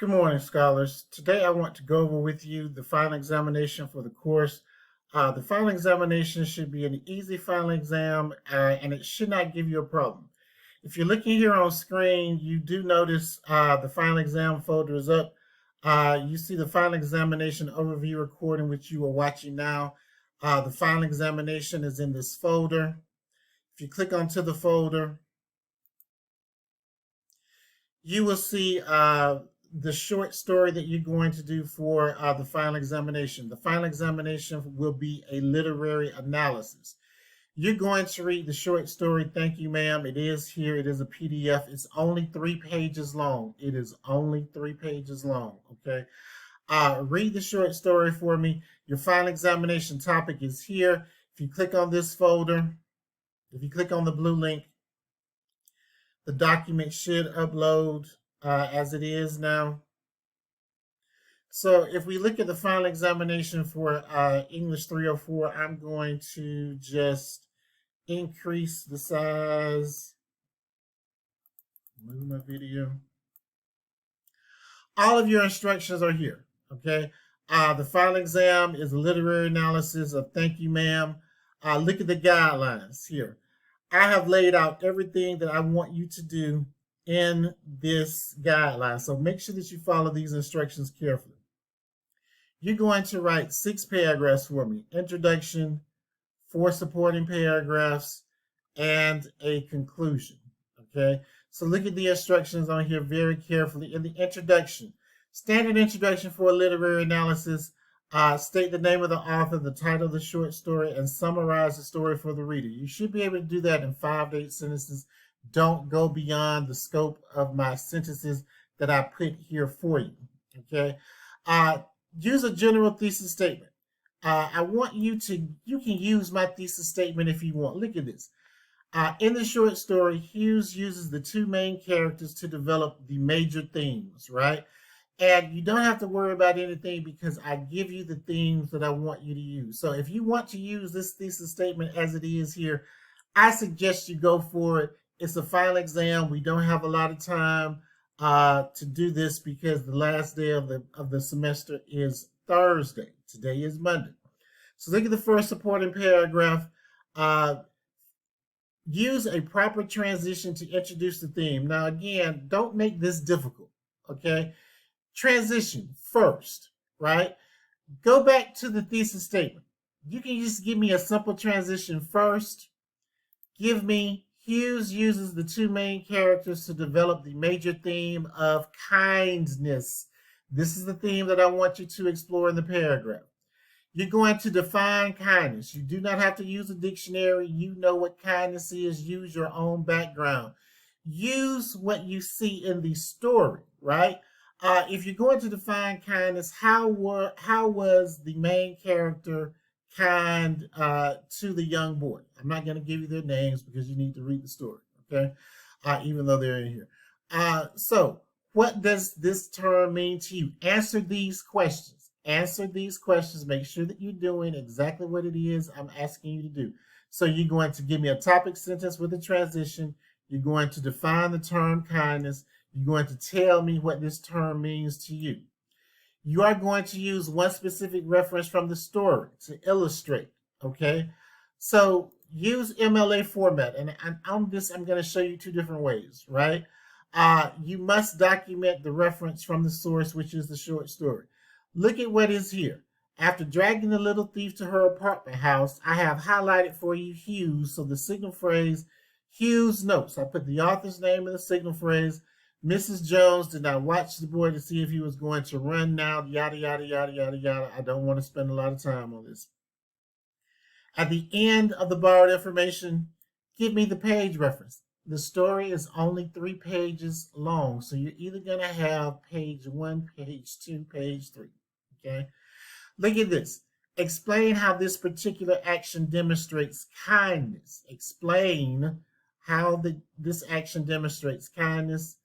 Good morning, scholars. Today I want to go over with you the final examination for the course. The final examination should be an easy final exam and it should not give you a problem. If you're looking here on screen, you do notice the final exam folder is up. You see the final examination overview recording, which you are watching now. The final examination is in this folder. If you click onto the folder, you will see the short story that you're going to do for the final examination. The final examination will be a literary analysis. You're going to read the short story. Thank you, ma'am. It is here. It is a PDF. It's only 3 pages long. It is only 3 pages long. Okay. Read the short story for me. Your final examination topic is here. If you click on this folder, if you click on the blue link, the document should upload as it is now. So if we look at the final examination for English 304, I'm going to just increase the size, move my video. All of your instructions are here, okay? The final exam is a literary analysis of thank you, ma'am. Look at the guidelines here. I have laid out everything that I want you to do in this guideline. So make sure that you follow these instructions carefully. You're going to write 6 paragraphs for me. Introduction, 4 supporting paragraphs, and a conclusion. Okay? So look at the instructions on here very carefully. In the introduction, standard introduction for a literary analysis, state the name of the author, the title of the short story, and summarize the story for the reader. You should be able to do that in 5 to 8 sentences. Don't go beyond the scope of my sentences that I put here for you. Okay. Use a general thesis statement. I want you can use my thesis statement if you want. Look at this. In the short story, Hughes uses the 2 main characters to develop the major themes, right? And you don't have to worry about anything because I give you the themes that I want you to use. So if you want to use this thesis statement as it is here, I suggest you go for it. It's a final exam. We don't have a lot of time to do this because the last day of the semester is Thursday. Today is Monday. So look at the first supporting paragraph. Use a proper transition to introduce the theme. Now, again, don't make this difficult, okay? Transition first, right? Go back to the thesis statement. You can just give me a simple transition first. Give me Hughes uses the 2 main characters to develop the major theme of kindness. This is the theme that I want you to explore in the paragraph. You're going to define kindness. You do not have to use a dictionary. You know what kindness is. Use your own background. Use what you see in the story, right? If you're going to define kindness, how was the main character kind to the young boy? I'm not going to give you their names because you need to read the story, okay? Even though they're in here. So what does this term mean to you? Answer these questions. Answer these questions. Make sure that you're doing exactly what it is I'm asking you to do. So you're going to give me a topic sentence with a transition. You're going to define the term kindness. You're going to tell me what this term means to you. You are going to use one specific reference from the story to illustrate, okay? So use MLA format, and on this, I'm going to show you 2 different ways, right? You must document the reference from the source, which is the short story. Look at what is here. After dragging the little thief to her apartment house, I have highlighted for you Hughes, so the signal phrase, Hughes notes. I put the author's name in the signal phrase. Mrs. Jones did not watch the boy to see if he was going to run now, yada, yada, yada, yada, yada. I don't want to spend a lot of time on this. At the end of the borrowed information, give me the page reference. The story is only 3 pages long, so you're either going to have page 1, page 2, page 3, okay? Look at this. Explain how this particular action demonstrates kindness. Explain how this action demonstrates kindness.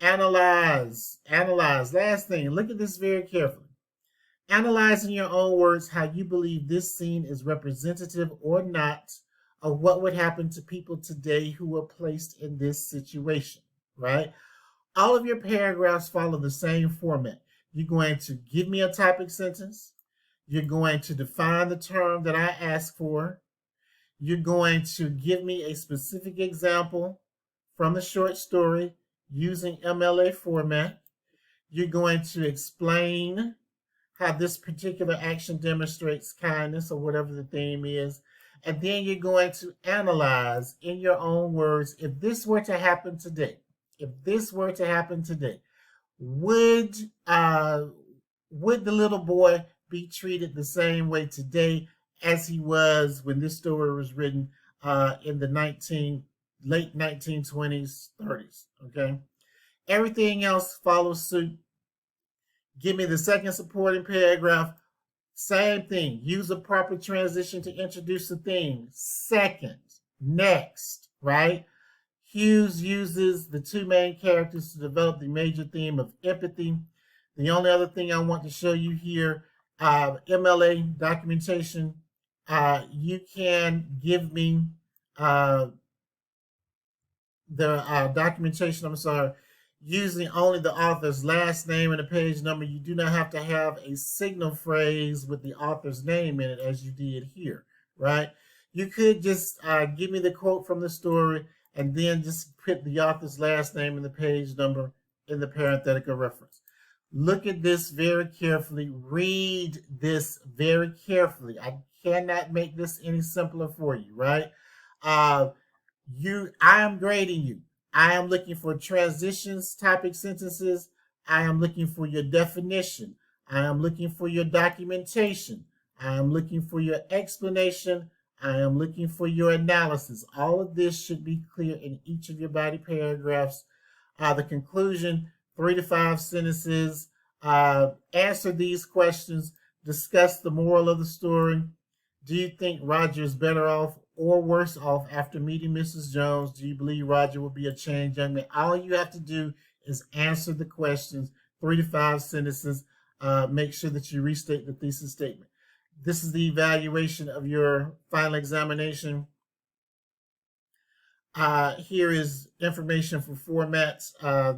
Analyze. Last thing, look at this very carefully. Analyze in your own words how you believe this scene is representative or not of what would happen to people today who were placed in this situation, right? All of your paragraphs follow the same format. You're going to give me a topic sentence. You're going to define the term that I ask for. You're going to give me a specific example from the short story using MLA format. You're going to explain how this particular action demonstrates kindness or whatever the theme is. And then you're going to analyze in your own words, if this were to happen today, if this were to happen today, would would the little boy be treated the same way today as he was when this story was written in the late 1920s, 30s? Okay, everything else follows suit. Give me the second supporting paragraph. Same thing. Use a proper transition to introduce the theme. Second, next, right? Hughes uses the two main characters to develop the major theme of empathy. The only other thing I want to show you here, MLA documentation. You can give me the documentation, I'm sorry, using only the author's last name and a page number. You do not have to have a signal phrase with the author's name in it as you did here, right? You could just give me the quote from the story and then just put the author's last name and the page number in the parenthetical reference. Look at this very carefully. Read this very carefully. I cannot make this any simpler for you, right? Uh, I am grading you. I am looking for transitions, topic sentences. I am looking for your definition. I am looking for your documentation. I am looking for your explanation. I am looking for your analysis. All of this should be clear in each of your body paragraphs. The conclusion, 3 to 5 sentences. Answer these questions. Discuss the moral of the story. Do you think Roger is better off or worse off after meeting Mrs. Jones? Do you believe Roger will be a changed young man? All you have to do is answer the questions, 3 to 5 sentences. Make sure that you restate the thesis statement. This is the evaluation of your final examination. Here is information for formats.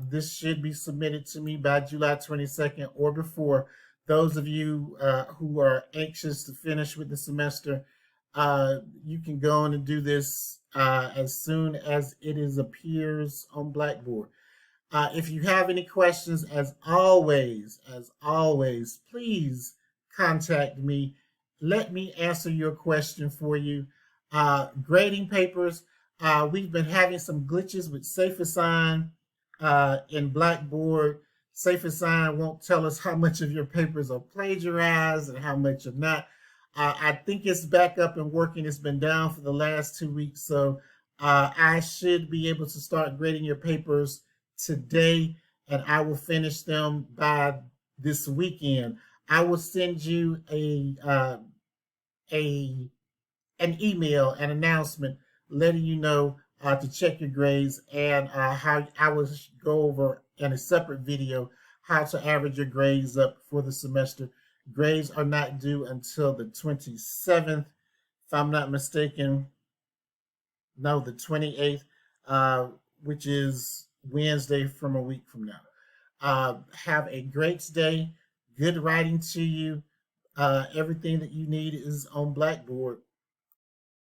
This should be submitted to me by July 22nd or before. Those of you who are anxious to finish with the semester, you can go on and do this as soon as it appears on Blackboard. If you have any questions, as always, please contact me. Let me answer your question for you. Grading papers. We've been having some glitches with Safe Assign in Blackboard. Safe Assign won't tell us how much of your papers are plagiarized and how much are not. I think it's back up and working. It's been down for the last 2 weeks, so I should be able to start grading your papers today, and I will finish them by this weekend. I will send you an email, an announcement letting you know to check your grades, and how I will go over in a separate video how to average your grades up for the semester. Grades are not due until the 27th, if I'm not mistaken. No, the 28th, which is Wednesday from a week from now. Have a great day. Good writing to you. Everything that you need is on Blackboard.